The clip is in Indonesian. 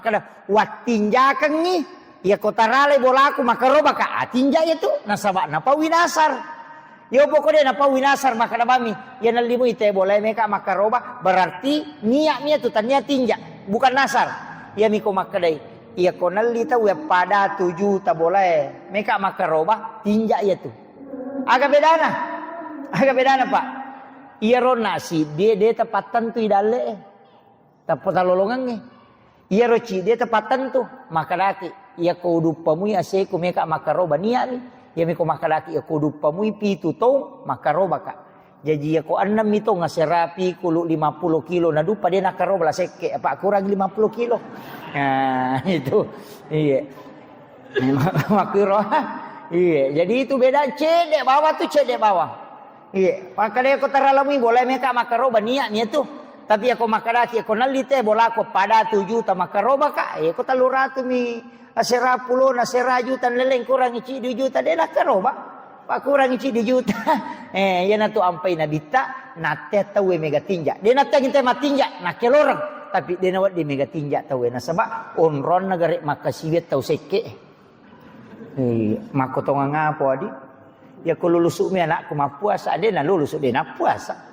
kada wat tinjakan ni ya kotarale bola aku makaroba ka tinja itu nasaba napa winasar yo pokoknya napa winasar maka bami ya nalimu ite bola meka makaroba berarti niat tu tanya tinja bukan nasar ya miko makadai ya konali tahu ya pada 7 ta boleh meka makaroba tinja ya tu agak bedana pak iya ronasi dia tepatan tu idale tapi talolongan ni iya roci dia tepatan tu makalaki iya kudupamu ya seku meka makaroba niat ni ya meko makalaki ya kudupamu pitu to makaroba ka jadi ya ko 6 itu ngaserapi kulu 50 kilo na dupa dia nakaroba la seke apa kurang 50 kilo nah itu iya makiro iya jadi itu beda cedek bawah iya makanya ko taralami boleh meka makaroba niat tu tapi ako makarati ako nalite bola ko pada 7 ta makaroba ka ko taluratu mi asera pulo na sera juta leleng kurang ici 2 juta de nakaroba pa kurang ici 2 juta yan na to ampay na dita nate tawe mega tinja de nate ginte matinja na kelorang tapi de nawat di mega tinja tawe na saba onron nagare makasiwet taw seke makotonga ngapo adi ya ko lulusuk mi anak ko mapuasa de na lulusuk de na puasa